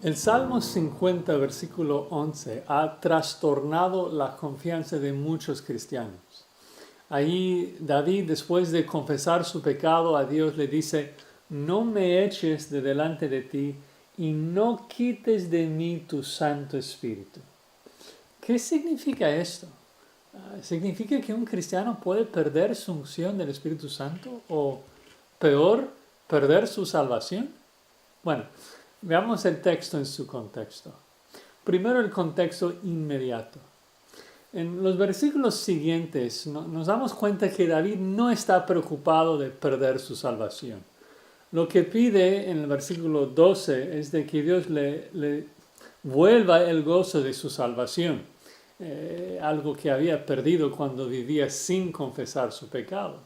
El Salmo 50, versículo 11, ha trastornado la confianza de muchos cristianos. Ahí David, después de confesar su pecado a Dios, le dice, no me eches de delante de ti y no quites de mí tu Santo Espíritu. ¿Qué significa esto? ¿Significa que un cristiano puede perder su unción del Espíritu Santo o, peor, perder su salvación? Bueno, veamos el texto en su contexto. Primero el contexto inmediato. En los versículos siguientes nos damos cuenta que David no está preocupado de perder su salvación. Lo que pide en el versículo 12 es de que Dios le vuelva el gozo de su salvación, algo que había perdido cuando vivía sin confesar su pecado.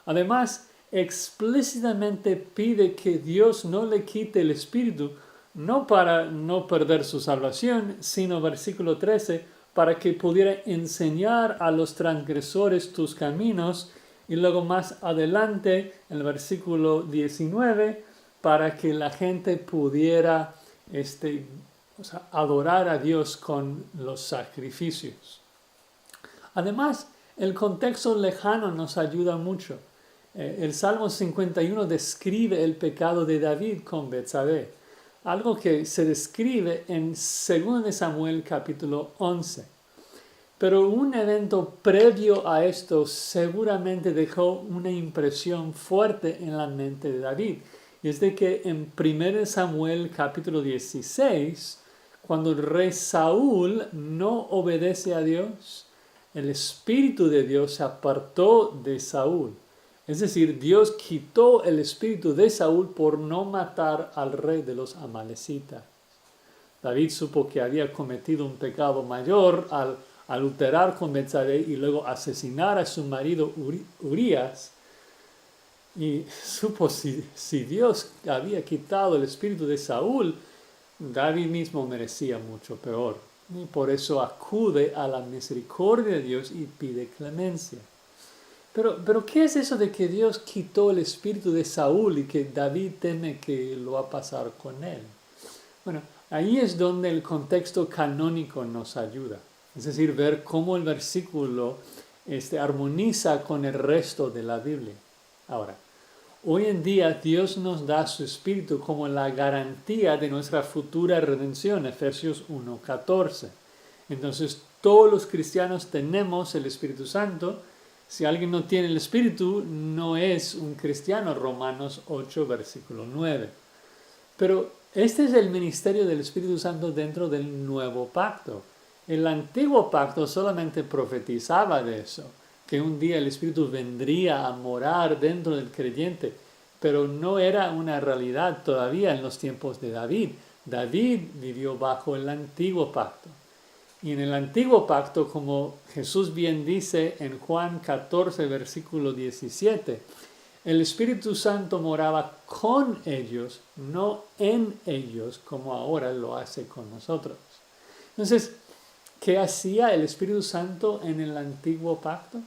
Además, explícitamente pide que Dios no le quite el espíritu, no para no perder su salvación, sino versículo 13, para que pudiera enseñar a los transgresores tus caminos, y luego más adelante, en el versículo 19, para que la gente pudiera adorar a Dios con los sacrificios. Además, el contexto lejano nos ayuda mucho. El Salmo 51 describe el pecado de David con Betsabé, algo que se describe en 2 Samuel capítulo 11. Pero un evento previo a esto seguramente dejó una impresión fuerte en la mente de David. Y es de que en 1 Samuel capítulo 16, cuando el rey Saúl no obedece a Dios, el Espíritu de Dios se apartó de Saúl. Es decir, Dios quitó el espíritu de Saúl por no matar al rey de los amalecitas. David supo que había cometido un pecado mayor al adulterar con Betsabé y luego asesinar a su marido Urías. Y supo si Dios había quitado el espíritu de Saúl, David mismo merecía mucho peor. Y por eso acude a la misericordia de Dios y pide clemencia. Pero ¿qué es eso de que Dios quitó el espíritu de Saúl y que David teme que lo va a pasar con él? Bueno, ahí es donde el contexto canónico nos ayuda. Es decir, ver cómo el versículo armoniza con el resto de la Biblia. Ahora, hoy en día Dios nos da su espíritu como la garantía de nuestra futura redención, Efesios 1:14. Entonces, todos los cristianos tenemos el Espíritu Santo. Si alguien no tiene el Espíritu, no es un cristiano, Romanos 8, versículo 9. Pero este es el ministerio del Espíritu Santo dentro del nuevo pacto. El antiguo pacto solamente profetizaba de eso, que un día el Espíritu vendría a morar dentro del creyente, pero no era una realidad todavía en los tiempos de David. David vivió bajo el antiguo pacto. Y en el antiguo pacto, como Jesús bien dice en Juan 14, versículo 17, el Espíritu Santo moraba con ellos, no en ellos, como ahora lo hace con nosotros. Entonces, ¿qué hacía el Espíritu Santo en el antiguo pacto?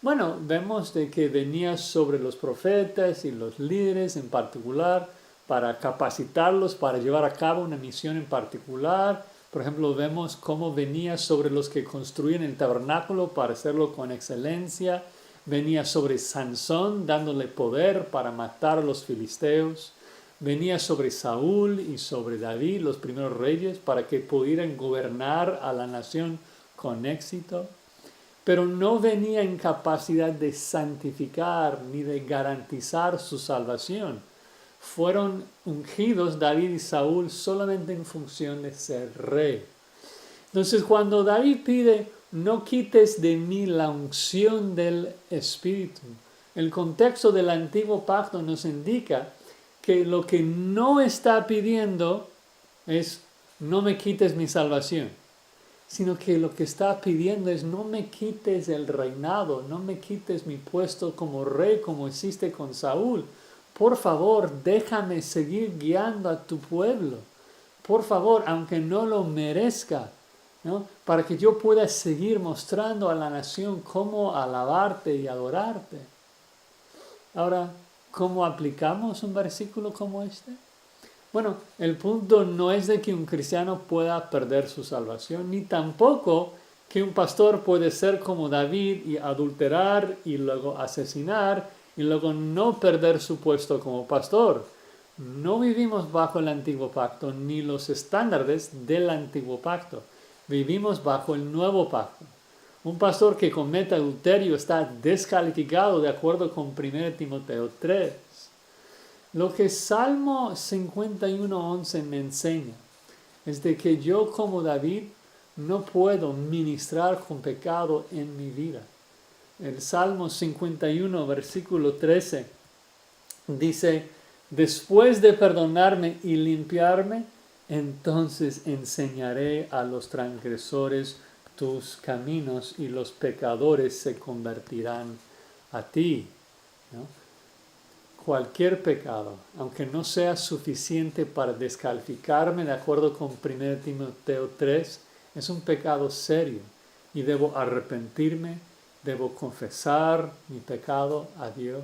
Bueno, vemos de que venía sobre los profetas y los líderes en particular para capacitarlos para llevar a cabo una misión en particular. Por ejemplo, vemos cómo venía sobre los que construyen el tabernáculo para hacerlo con excelencia. Venía sobre Sansón, dándole poder para matar a los filisteos. Venía sobre Saúl y sobre David, los primeros reyes, para que pudieran gobernar a la nación con éxito. Pero no venía en capacidad de santificar ni de garantizar su salvación. Fueron ungidos David y Saúl solamente en función de ser rey. Entonces, cuando David pide, no quites de mí la unción del Espíritu, el contexto del antiguo pacto nos indica que lo que no está pidiendo es, no me quites mi salvación, sino que lo que está pidiendo es, no me quites el reinado, no me quites mi puesto como rey, como hiciste con Saúl. Por favor, déjame seguir guiando a tu pueblo. Por favor, aunque no lo merezca, ¿no? Para que yo pueda seguir mostrando a la nación cómo alabarte y adorarte. Ahora, ¿cómo aplicamos un versículo como este? Bueno, el punto no es de que un cristiano pueda perder su salvación, ni tampoco que un pastor puede ser como David y adulterar y luego asesinar y luego no perder su puesto como pastor. No vivimos bajo el antiguo pacto ni los estándares del antiguo pacto. Vivimos bajo el nuevo pacto. Un pastor que cometa adulterio está descalificado de acuerdo con 1 Timoteo 3. Lo que Salmo 51:11 me enseña es de que yo como David no puedo ministrar con pecado en mi vida. El Salmo 51, versículo 13, dice, después de perdonarme y limpiarme, entonces enseñaré a los transgresores tus caminos y los pecadores se convertirán a ti, ¿no? Cualquier pecado, aunque no sea suficiente para descalificarme de acuerdo con 1 Timoteo 3, es un pecado serio y debo arrepentirme, debo confesar mi pecado a Dios.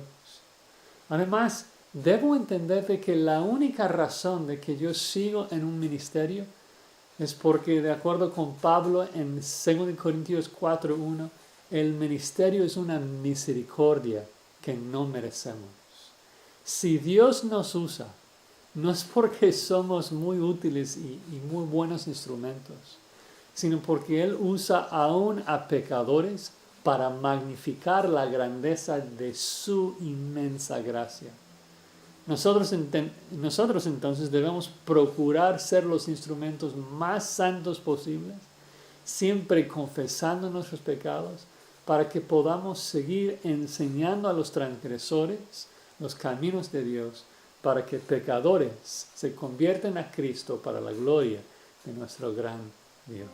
Además, debo entender de que la única razón de que yo sigo en un ministerio es porque, de acuerdo con Pablo en 2 Corintios 4:1, el ministerio es una misericordia que no merecemos. Si Dios nos usa, no es porque somos muy útiles y muy buenos instrumentos, sino porque Él usa aún a pecadores para magnificar la grandeza de su inmensa gracia. Nosotros entonces debemos procurar ser los instrumentos más santos posibles, siempre confesando nuestros pecados, para que podamos seguir enseñando a los transgresores los caminos de Dios, para que pecadores se conviertan a Cristo para la gloria de nuestro gran Dios.